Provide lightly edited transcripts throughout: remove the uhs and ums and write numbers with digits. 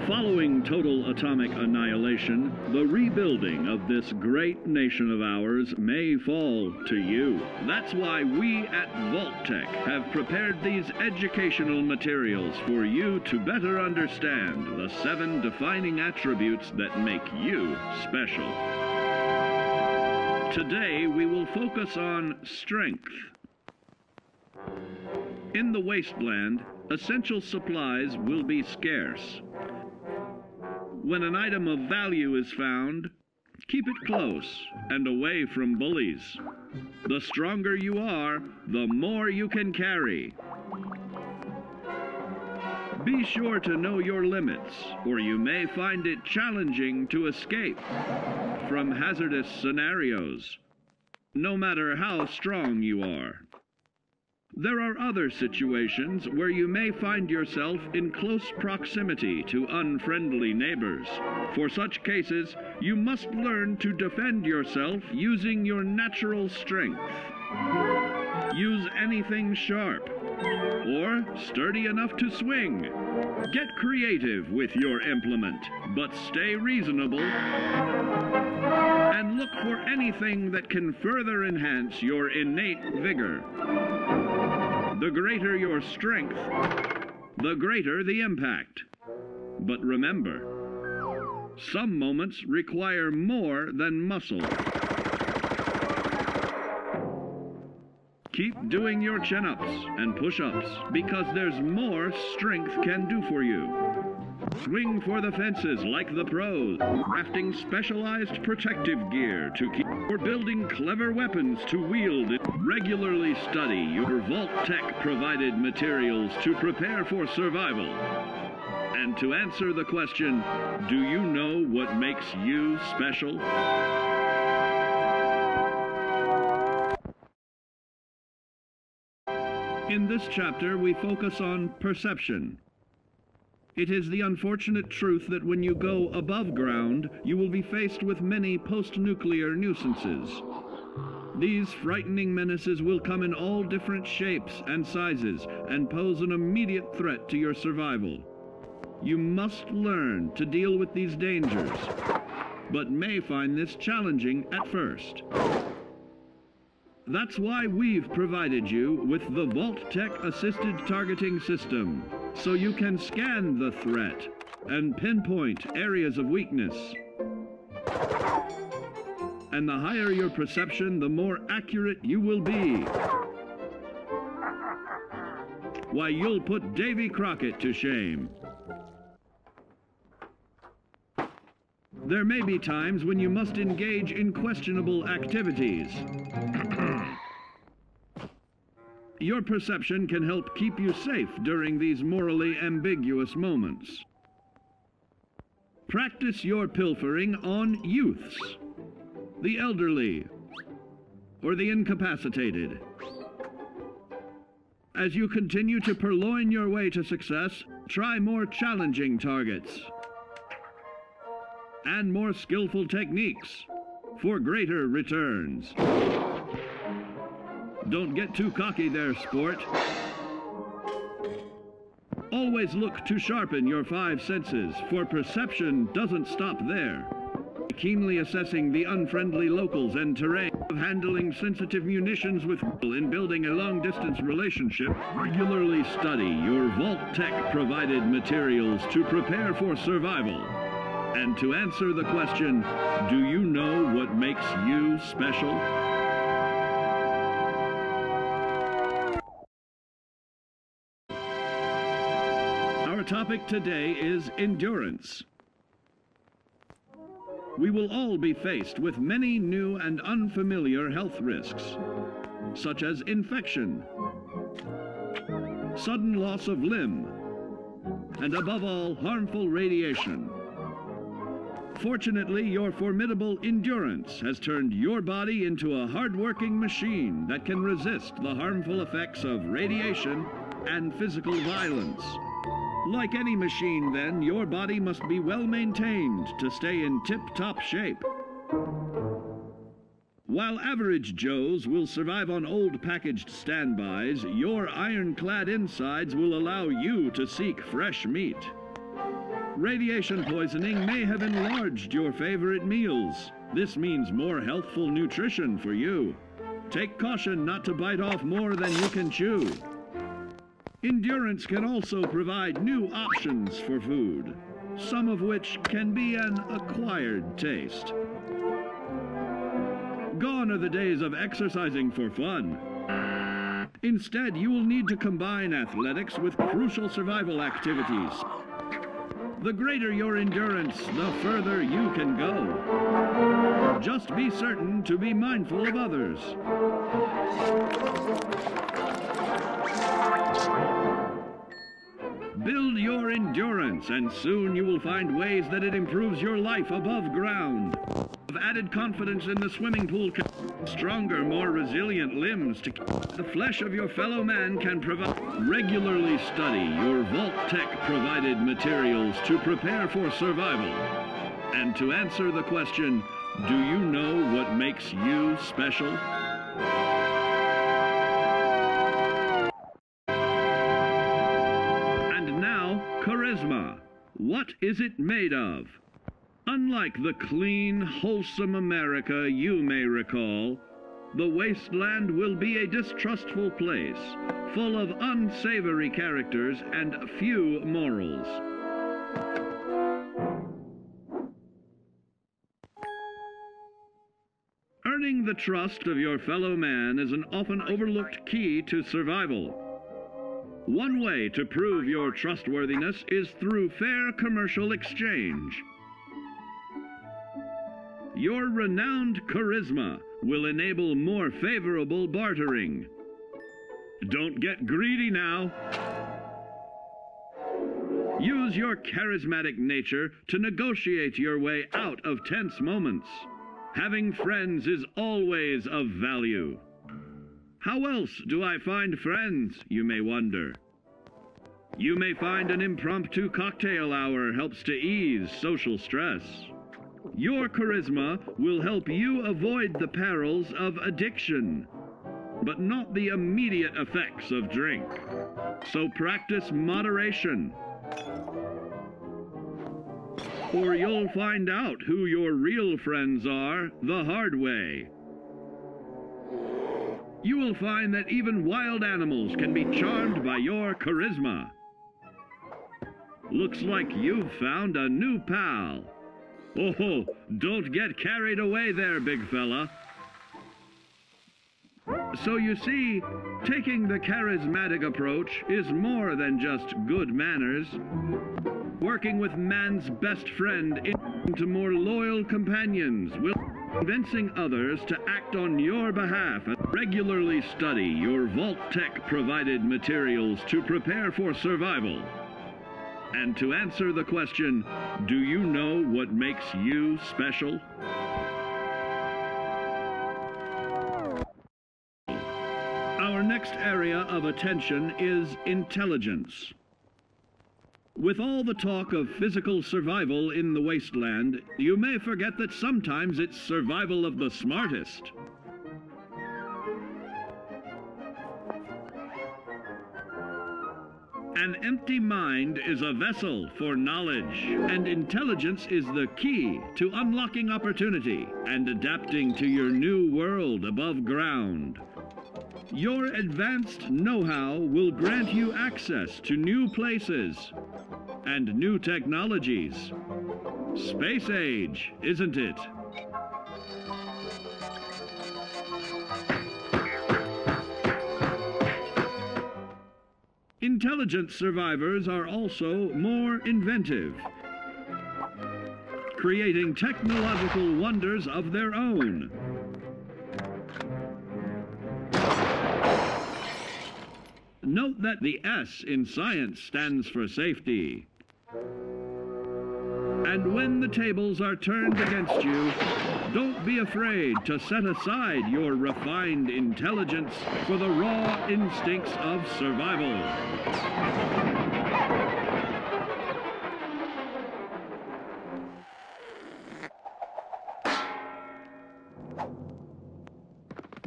Following total atomic annihilation, the rebuilding of this great nation of ours may fall to you. That's why we at Vault-Tec have prepared these educational materials for you to better understand the 7 defining attributes that make you special. Today, we will focus on strength. In the wasteland, essential supplies will be scarce. When an item of value is found, keep it close and away from bullies. The stronger you are, the more you can carry. Be sure to know your limits, or you may find it challenging to escape from hazardous scenarios, no matter how strong you are. There are other situations where you may find yourself in close proximity to unfriendly neighbors. For such cases, you must learn to defend yourself using your natural strength. Use anything sharp or sturdy enough to swing. Get creative with your implement, but stay reasonable. And look for anything that can further enhance your innate vigor. The greater your strength, the greater the impact. But remember, some moments require more than muscle. Keep doing your chin-ups and push-ups because there's more strength can do for you. Swing for the fences like the pros, crafting specialized protective gear to keep, or building clever weapons to wield. Regularly study your Vault-Tec provided materials to prepare for survival. And to answer the question, do you know what makes you special? In this chapter, we focus on perception. It is the unfortunate truth that when you go above ground, you will be faced with many post-nuclear nuisances. These frightening menaces will come in all different shapes and sizes and pose an immediate threat to your survival. You must learn to deal with these dangers, but may find this challenging at first. That's why we've provided you with the Vault-Tec Assisted Targeting System, so you can scan the threat and pinpoint areas of weakness. And the higher your perception, the more accurate you will be. Why, you'll put Davy Crockett to shame. There may be times when you must engage in questionable activities. Your perception can help keep you safe during these morally ambiguous moments. Practice your pilfering on youths, the elderly, or the incapacitated. As you continue to purloin your way to success, try more challenging targets and more skillful techniques for greater returns. Don't get too cocky there, sport. Always look to sharpen your 5 senses, for perception doesn't stop there. Keenly assessing the unfriendly locals and terrain, of handling sensitive munitions with in building a long-distance relationship. Regularly study your Vault-Tec provided materials to prepare for survival. And to answer the question, do you know what makes you special? Our topic today is endurance. We will all be faced with many new and unfamiliar health risks, such as infection, sudden loss of limb, and above all, harmful radiation. Fortunately, your formidable endurance has turned your body into a hard-working machine that can resist the harmful effects of radiation and physical violence. Like any machine, then, your body must be well maintained to stay in tip-top shape. While average Joes will survive on old packaged standbys, your ironclad insides will allow you to seek fresh meat. Radiation poisoning may have enlarged your favorite meals. This means more healthful nutrition for you. Take caution not to bite off more than you can chew. Endurance can also provide new options for food, some of which can be an acquired taste. Gone are the days of exercising for fun. Instead, you will need to combine athletics with crucial survival activities. The greater your endurance, the further you can go. Just be certain to be mindful of others. Build your endurance, and soon you will find ways that it improves your life above ground. Have added confidence in the swimming pool, stronger, more resilient limbs to the flesh of your fellow man can provide. Regularly study your Vault-Tec provided materials to prepare for survival. And to answer the question, do you know what makes you special? Charisma. What is it made of? Unlike the clean, wholesome America you may recall, the wasteland will be a distrustful place, full of unsavory characters and few morals. Earning the trust of your fellow man is an often overlooked key to survival. One way to prove your trustworthiness is through fair commercial exchange. Your renowned charisma will enable more favorable bartering. Don't get greedy now. Use your charismatic nature to negotiate your way out of tense moments. Having friends is always of value. How else do I find friends, you may wonder? You may find an impromptu cocktail hour helps to ease social stress. Your charisma will help you avoid the perils of addiction, but not the immediate effects of drink. So practice moderation, or you'll find out who your real friends are the hard way. You will find that even wild animals can be charmed by your charisma. Looks like you've found a new pal. Oh, don't get carried away there, big fella. So you see, taking the charismatic approach is more than just good manners. Working with man's best friend into more loyal companions will convincing others to act on your behalf. Regularly study your Vault-Tec provided materials to prepare for survival. And to answer the question, do you know what makes you special? Our next area of attention is intelligence. With all the talk of physical survival in the wasteland, you may forget that sometimes it's survival of the smartest. An empty mind is a vessel for knowledge, and intelligence is the key to unlocking opportunity and adapting to your new world above ground. Your advanced know-how will grant you access to new places and new technologies. Space age, isn't it? Intelligent survivors are also more inventive, creating technological wonders of their own. Note that the S in science stands for safety. And when the tables are turned against you, don't be afraid to set aside your refined intelligence for the raw instincts of survival.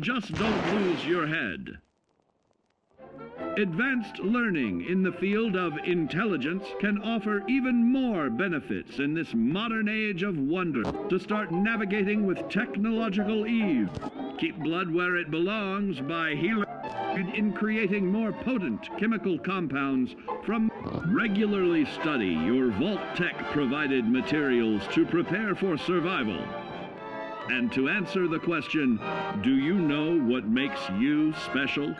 Just don't lose your head. Advanced learning in the field of intelligence can offer even more benefits in this modern age of wonder. To start navigating with technological ease, keep blood where it belongs by healing in creating more potent chemical compounds from. Regularly study your Vault-Tec provided materials to prepare for survival. And to answer the question, do you know what makes you special?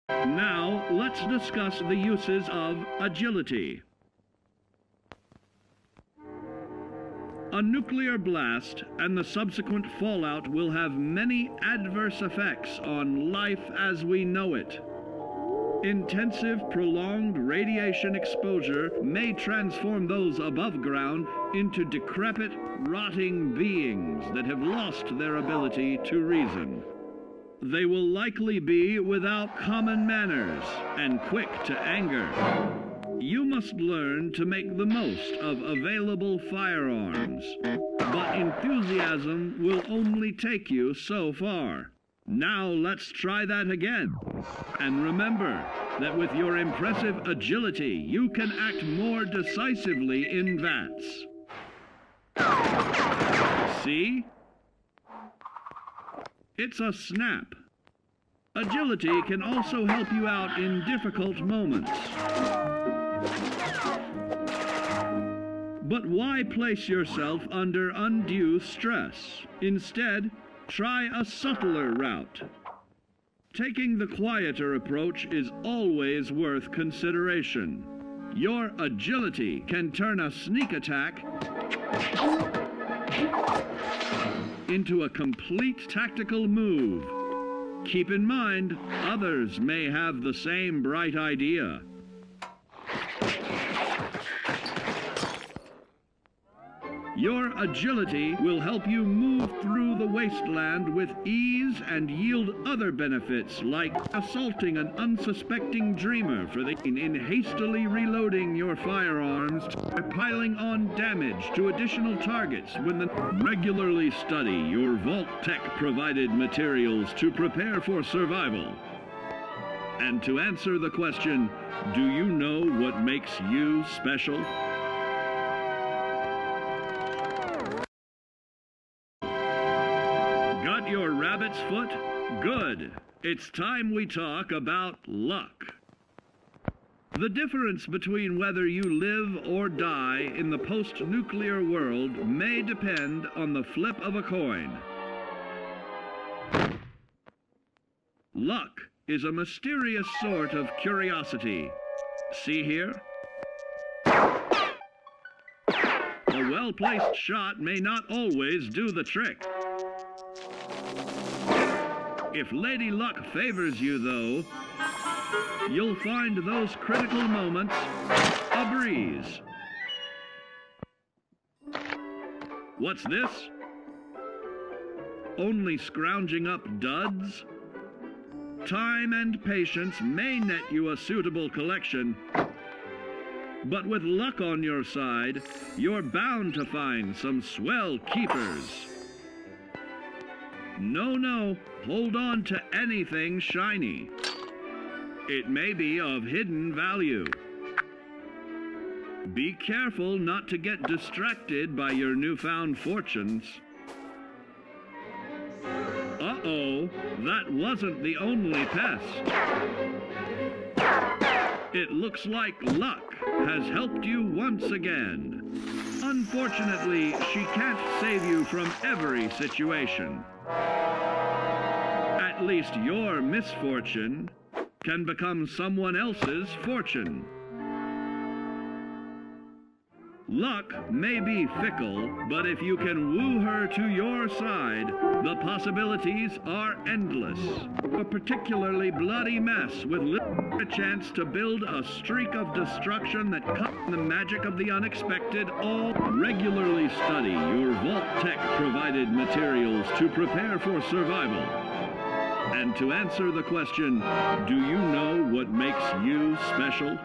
Now, let's discuss the uses of agility. A nuclear blast and the subsequent fallout will have many adverse effects on life as we know it. Intensive, prolonged radiation exposure may transform those above ground into decrepit, rotting beings that have lost their ability to reason. They will likely be without common manners and quick to anger. You must learn to make the most of available firearms, but enthusiasm will only take you so far. Now let's try that again. And remember that with your impressive agility, you can act more decisively in VATS. See? It's a snap. Agility can also help you out in difficult moments. But why place yourself under undue stress? Instead, try a subtler route. Taking the quieter approach is always worth consideration. Your agility can turn a sneak attack into a complete tactical move. Keep in mind, others may have the same bright idea. Your agility will help you move through the wasteland with ease and yield other benefits like assaulting an unsuspecting dreamer in hastily reloading your firearms or piling on damage to additional targets when the regularly study your Vault-Tec provided materials to prepare for survival. And to answer the question, do you know what makes you special? Got your rabbit's foot? Good. It's time we talk about luck. The difference between whether you live or die in the post-nuclear world may depend on the flip of a coin. Luck is a mysterious sort of curiosity. See here? A well-placed shot may not always do the trick. If Lady Luck favors you, though, you'll find those critical moments a breeze. What's this? Only scrounging up duds? Time and patience may net you a suitable collection, but with luck on your side, you're bound to find some swell keepers. No, hold on to anything shiny. It may be of hidden value. Be careful not to get distracted by your newfound fortunes. Uh-oh, that wasn't the only pest. It looks like luck has helped you once again. Unfortunately, she can't save you from every situation. At least your misfortune can become someone else's fortune. Luck may be fickle, but if you can woo her to your side, the possibilities are endless. A particularly bloody mess with little chance to build a streak of destruction that cuts the magic of the unexpected. All regularly study your Vault-Tec provided materials to prepare for survival. And to answer the question, do you know what makes you special?